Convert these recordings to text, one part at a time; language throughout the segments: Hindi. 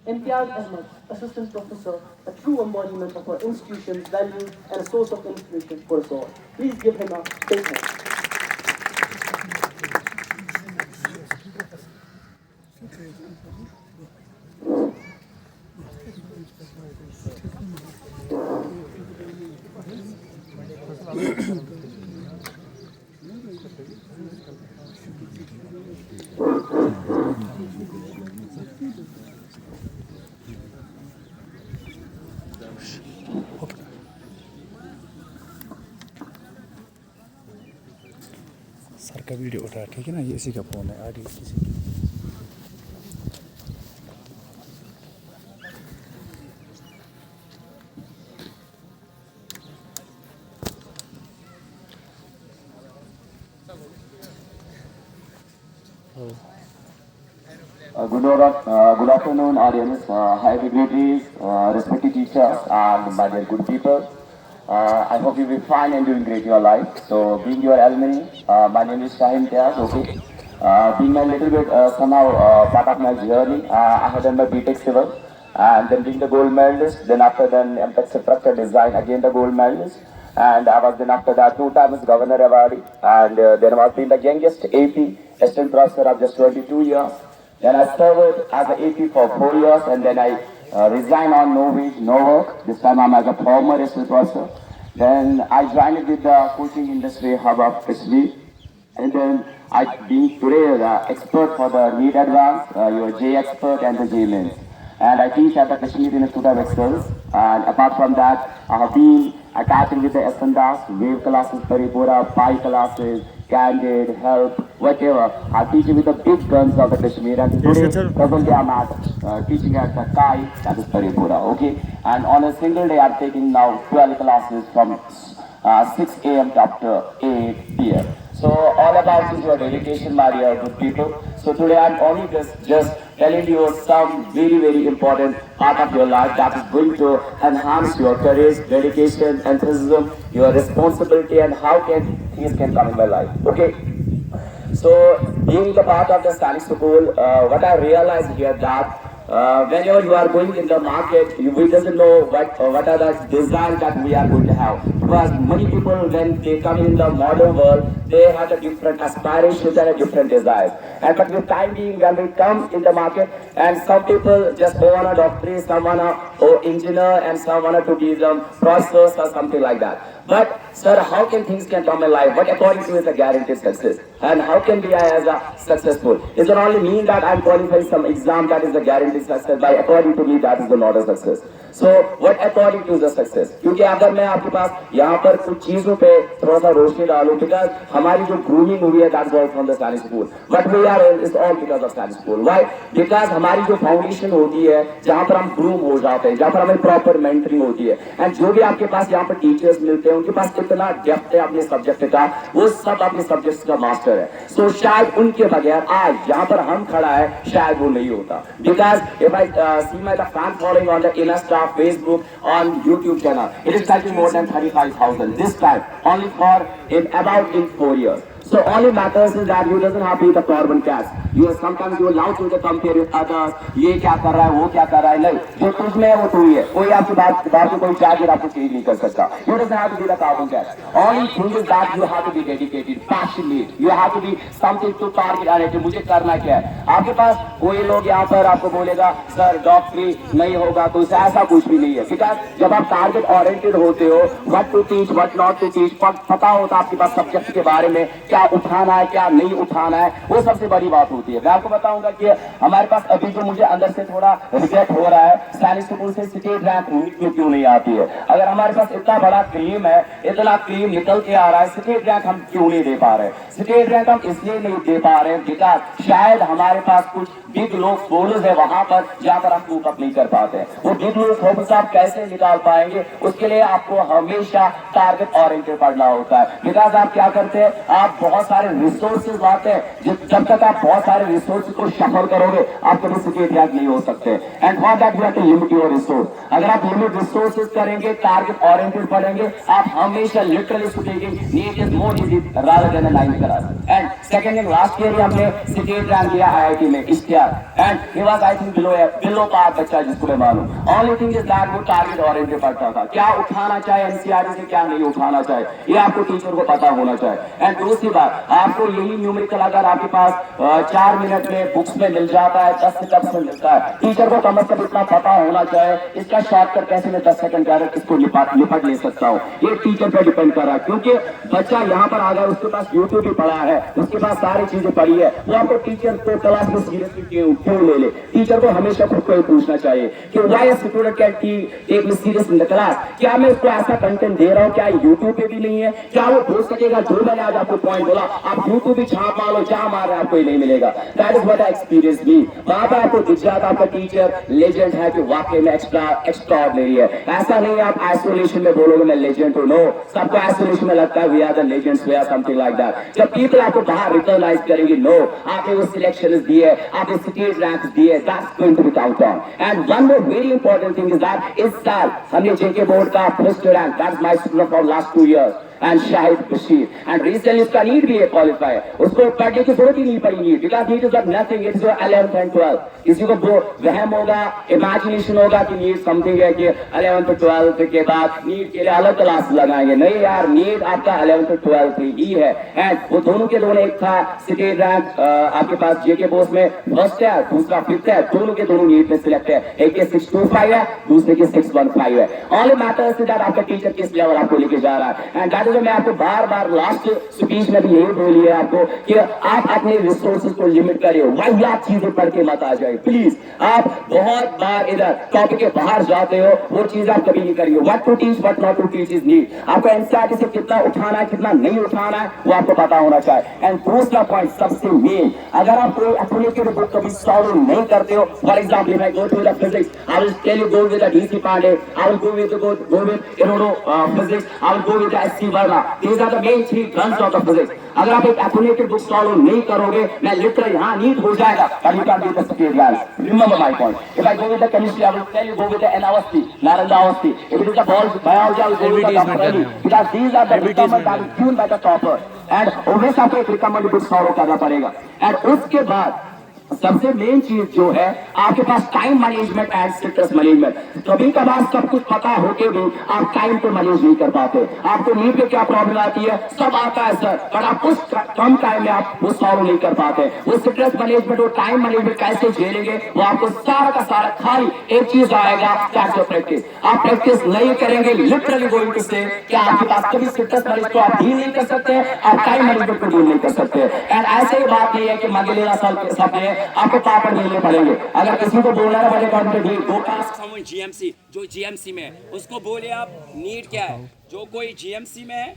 Imtiaz Ahmed, Assistant Professor, a true embodiment of our institution's values and a source of inspiration for us all. Please give him a big hand. Sir का वीडियो उठा, ठीक है ना? ये इसी का फ़ोन है, ऑडियो किसी की। Good afternoon, audience. Hi, degrees, respected teachers, and my dear good people. I hope you'll be fine and doing great in your life. So, being your alumni, my name is Shaheen Tiaz, okay? Being a little bit somehow part of my journey, I had done my BTech Civil, and then being the gold medalist, then after then MTech Structure Design, again the gold medalist. And I was then after that 2 times Governor Awardee, and then I was being the youngest AP assistant professor of just 22 years. Then I served as an AP for 4 years, and then I resigned on no wage, no work. This time I'm as a former assistant professor. Then I joined with the coaching industry hub of Kashmir, and then I being today the expert for the NEET Advanced, your J Expert and the J Mains. And I teach at the Kashmir Institute of Excellence. And apart from that, I have been attaching with the SNDAS, wave classes, Paripura, Pi classes, Candid, Help, whatever. I teach with the big guns of the Kashmir. And today, presently I'm at teaching at the Kai, that is Paripura, okay? And on a single day, I'm taking now 12 classes from 6 a.m. to after 8 p.m. So all about is your dedication, my dear good people. So today I'm only just telling you some very important part of your life that is going to enhance your courage, dedication, enthusiasm, your responsibility, and how things can come in my life. Okay. So being the part of the Spanish school, what I realized here that whenever you are going in the market, we doesn't know what are the designs that we are going to have. Because many people, when they come in the modern world, they have a different aspirations and a different desires. And but with time being, when we come in the market, and some people just want a doctor, some want a engineer, and some want to be the professors or something like that. But sir, how can things can come in life? What according to is a guaranteed success? And how can be I as a successful? Is it only mean that I'm qualifying some exam that is a guaranteed success? By according to me, that is not a success. So what according to the success? क्योंकि अगर मैं आपके पास यहाँ पर कुछ चीजों पे थोड़ा सा रोशनी डालूं, because हमारी जो grooming हुई है, that's all from the Spanish school. But we are is all because of Spanish school. Why? Because हमारी जो foundation होती है, जहाँ पर हम groom हो जाते हैं, जहाँ पर हमें proper mentoring होती है, and जो भी आपके पास यहाँ पर teachers मिलते हैं, उनके पास इतना डेप्थ है अपने सब्जेक्ट का, वो सब अपने सब्जेक्ट का मास्टर है. सो शायद उनके बगैर आज यहाँ पर हम खड़ा है, शायद वो नहीं होता. Because if I see my fan following on the Insta, Facebook, on YouTube channel, it is touching more than 35,000 this time, only for in 4 years. So all it matters is that you doesn't have to be the carbon cast. You sometimes you allow to compare with others. ये क्या कर रहा है, वो क्या कर रहा है, नहीं. जो तुझ में है वो तू ही है. कोई आपकी बात को कोई चार्जर आपको चेंज नहीं कर सकता. You doesn't have to be the carbon cast. Only thing is that you have to be dedicated, passionate. You have to be something to target on it. मुझे करना क्या है. आपके पास कोई लोग यहाँ पर आपको बोलेगा सर डॉक्टरी नहीं होगा, तो ऐसा कुछ भी नहीं है. Because जब आप टारगेट ओरिएंटेड होते हो, what to teach, what not to teach, पता होता आपके पास सब्जेक्ट के बारे में क्या उठाना है, क्या नहीं उठाना है, वो सबसे बड़ी बात होती है. मैं आपको बताऊंगा कि हमारे पास अभी जो मुझे अंदर से थोड़ा रिग्रेट हो रहा है, स्पेनिश स्कूल से स्टेट रैंक क्यों नहीं आती है. अगर हमारे पास इतना बड़ा क्रीम है, इतना क्रीम निकल के आ रहा है, स्टेट रैंक हम क्यों नहीं दे पा रहे. स्टेट रैंक हम इसलिए नहीं दे पा रहे बिकॉज शायद हमारे पास कुछ बिग लोग बोलर्स है वहां पर जहां पर हम कूप अप नहीं कर पाते. वो बिग लोग फोकस आप कैसे निकाल पाएंगे, उसके लिए आपको हमेशा टारगेट ओरिएंटेड पढ़ना होता है. बिकॉज आप क्या करते हैं, आप बहुत सारे रिसोर्सेज लाते हैं, जब तक आप बहुत सारे रिसोर्सेज को शफल करोगे आप कभी स्टेट रैंक नहीं हो सकते। And for that you have to limit your resource. अगर आप लिमिट रिसोर्सेज करेंगे, टारगेट ओरिएंटेड पढ़ेंगे, आप हमेशा literally speaking NEET is more easy rather than 9th class. And second and last year हमने स्टेट रैंक लिया IIT में Ishtiyar, and he was I think below par बच्चा जिसको मैं मालूम। ओनली थिंग इज दैट वो टारगेट ओरिएंटेड पढ़ता था, क्या उठाना चाहे एनसीईआरटी से क्या नहीं उठाना चाहे ये आपको टीचर को पता होना चाहिए। एंड दूसरी बात, आपको यही न्यूमेरिकल अगर आपके पास 4 मिनट में बुक्स में मिल जाता है, 10 से 10 में मिलता है, टीचर को कम से कम इतना पता होना चाहिए इसका शॉर्टकट कैसे मैं 10 सेकंड के अंदर इसको निपट ले सकता हूँ। ये टीचर पर डिपेंड कर रहा है, क्योंकि बच्चा यहाँ पर आ गया, उसके पास यूट्यूब भी पढ़ा है, उसके पास सारी चीजें पढ़ी है, वो आपको टीचर को क्लास में सीरियसली क्यों ले ले। टीचर को हमेशा खुद को पूछना चाहिए कि why a student can take me serious in the class. क्या मैं उसको ऐसा कंटेंट दे रहा हूँ, क्या यूट्यूब पे भी नहीं है, क्या वो बोल सकेगा जो मैंने आज आपको पॉइंट बोला, आप यूट्यूब भी छाप मारो, जहां मार रहे आपको नहीं मिलेगा। That is what I experience me. वहां पर आपको दिख जाता आपका टीचर लेजेंड है कि वाकई में एक्स्ट्राऑर्डिनरी है। ऐसा नहीं आप आइसोलेशन में बोलोगे मैं लेजेंड हूं, नो, सबको आइसोलेशन में लगता है we are the legends, we are something like that. जब पीपल आपको बाहर रिकॉग्नाइज करेंगे, नो, आपने वो सिलेक्शन दिए, आपने स्टेट रैंक दिए, that's going to be count on. And one more very important thing is that इस साल हमने जेके बोर्ड का first rank, that's my student for last 2 years and Shahid Bashir, and recently उसका नीट भी है क्वालिफाई, उसको पढ़ने की जरूरत ही नहीं पड़ी NEET, because NEET is nothing, it's 11th and 12th। किसी को वहम होगा, इमेजिनेशन होगा कि नीट समथिंग है कि 11th और 12th के बाद नीट के लिए अलग क्लास लगाएंगे, नहीं यार, नीट आपका 11th और 12th ही है। एंड वो दोनों के दोनों, एक था स्टेट रैंक आपके पास जेके बोर्ड में फर्स्ट है, दूसरा 5th है, दोनों के दोनों नीट में सिलेक्ट है, एक के 625 है, दूसरे के 615 है। ऑल मैटर्स इज दैट आपका टीचर किस लेवल आपको लेके जा रहा है। एंड मैं आपको बार बार लास्ट स्पीच में भी यही बोली है आपको कि आप अपने रिसोर्सेज को लिमिट करिए, वाहियात चीजें पढ़ के मत आ जाए प्लीज। आप बहुत बार इधर टॉपिक के बाहर जाते हो, वो चीज आप कभी नहीं करिए। What to teach, what not to teach is need. आपको एनसीईआरटी से कितना उठाना है, कितना नहीं उठाना है, वो आपको पता होना चाहिए। एंड दूसरा पॉइंट सबसे मेन, अगर आप कोई एफिलिएटेड बुक कभी सॉल्व नहीं करते हो, for example if I go to the physics, I will tell you go with the DC Pandey, I will go with Irodov physics, I will go with SC Verma. These are the main 3 guns of the physics. अगर आप एक एफिलिएटेड बुक सॉल्व नहीं करोगे, मैं लिटरली यहाँ नीट हो जाएगा, but you can't get the state rank. Remember my point. If I go with the chemistry, I will tell you go with the N-Avasti, Naranda Avasti. If it is the biology, I will go with the Dr. Reddy. Because these are the recommended that is given by the topper. And always आपको एक recommended book सॉल्व करना पड़ेगा। And उसके बाद सबसे मेन चीज जो है आपके पास time management and stress management. कभी कभार सब कुछ पता होके भी आप टाइम को मैनेज नहीं कर पाते। आपको नींद में क्या प्रॉब्लम आती है, सब आता है सर, पर आप उस कम टाइम में आप वो सॉल्व नहीं कर पाते। वो स्ट्रेस मैनेजमेंट और टाइम मैनेजमेंट कैसे झेलेंगे, वो आपको सारा का सारा खाली एक चीज आएगा, दैट्स योर प्रैक्टिस। आप प्रैक्टिस नहीं करेंगे, लिटरली गोइंग टू से कि आपके पास कभी स्ट्रेस मैनेजमेंट को आप डील नहीं कर सकते, आप टाइम मैनेजमेंट को डील नहीं कर सकते। एंड ऐसे ही बात नहीं है कि मंगलेला सब आपको पापड़ मिलने पड़ेंगे। अगर किसी को बोलना है बड़े कॉन्फिडेंट जीएमसी, जो जीएमसी में है उसको बोले आप नीट क्या है। जो कोई जीएमसी में है,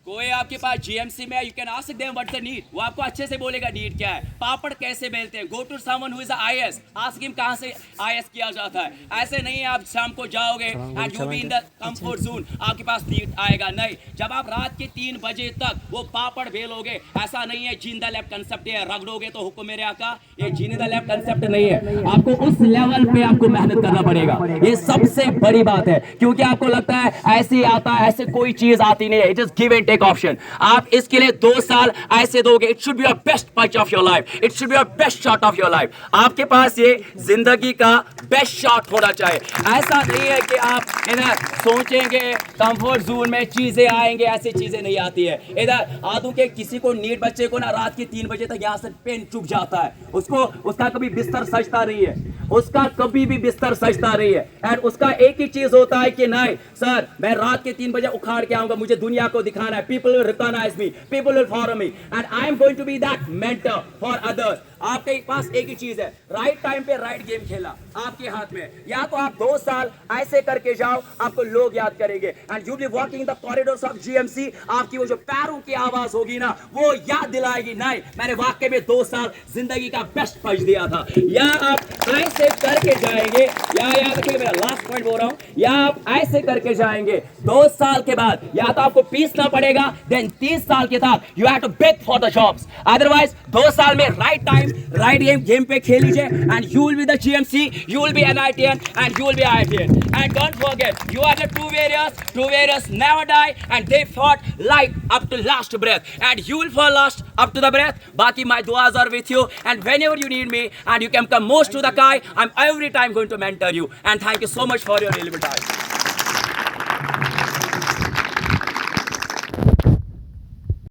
कोई आपके पास जीएमसी में है, you can ask them what's the NEET, वो आपको अच्छे से बोलेगा नीट क्या है, पापड़ कैसे बेलते हैं। Go to someone who is IAS, ask him कहां से आईएएस किया जाता है। ऐसे नहीं है आप शाम को जाओगे and you be in the comfort zone, आपके पास नीट आएगा नहीं। जब आप रात के 3 बजे तक वो पापड़ बेलोगे, ऐसा नहीं है जिंदा लैब कंसेप्ट है, रगड़ोगे तो हुक्म मेरे आका, ये जिंदा लैब कंसेप्ट नहीं है। आपको उस लेवल पे आपको मेहनत करना पड़ेगा, ये सबसे बड़ी बात है। क्योंकि आपको लगता है ऐसे आता है, ऐसे कोई चीज आती नहीं है, it is give and take option. आप इसके लिए 2 साल ऐसे दोगे, it should be your best punch of your life, it should be your best shot of your life. आपके पास ये जिंदगी का बेस्ट शॉट होना चाहिए। ऐसा नहीं है कि आप इधर सोचेंगे कंफर्ट जोन में चीजें आएंगे, ऐसी चीजें नहीं आती है। इधर आदू के किसी को नीट बच्चे को ना रात के 3 बजे तक यहां से पेन चुभ जाता है, उसका कभी बिस्तर सजता नहीं है, उसका कभी भी बिस्तर सजता नहीं है। एंड उसका एक ही चीज होता है कि नहीं सर, मैं रात के 3 बजे उखाड़ के आऊंगा, मुझे दुनिया को दिखाना है, people will recognise me, people will follow me, and I am going to be that mentor for others. आपके पास एक ही चीज है, राइट टाइम पे राइट गेम खेला आपके हाथ में। या तो आप 2 साल ऐसे करके जाओ, आपको लोग याद करेंगे, and you be walking the corridors of GMC. आपकी वो जो पैरों की आवाज होगी ना, वो याद दिलाएगी नहीं मैंने वाकई में 2 साल जिंदगी का बेस्ट पज दिया था। या आप ऐसे करके जाएंगे, या याद रखिएगा मेरा लास्ट पॉइंट बोल रहा हूं, या आप ऐसे करके जाएंगे 2 साल के बाद या तो आपको पीसना पड़ेगा, देन 30 साल के बाद you have to beg for the jobs. Otherwise 2 साल में राइट टाइम राइट गेम पे खेल लीजिए, and you will be the GMC, you will be NITian, and you will be IITian. And don't forget, you are the true warriors. True warriors never die, and they fought life up to last breath, and you will fall last up to the breath. Baki my duas are with you, and whenever you need me, and you can come most to the Kai, I'm every time going to mentor you. And thank you so much for your valuable time.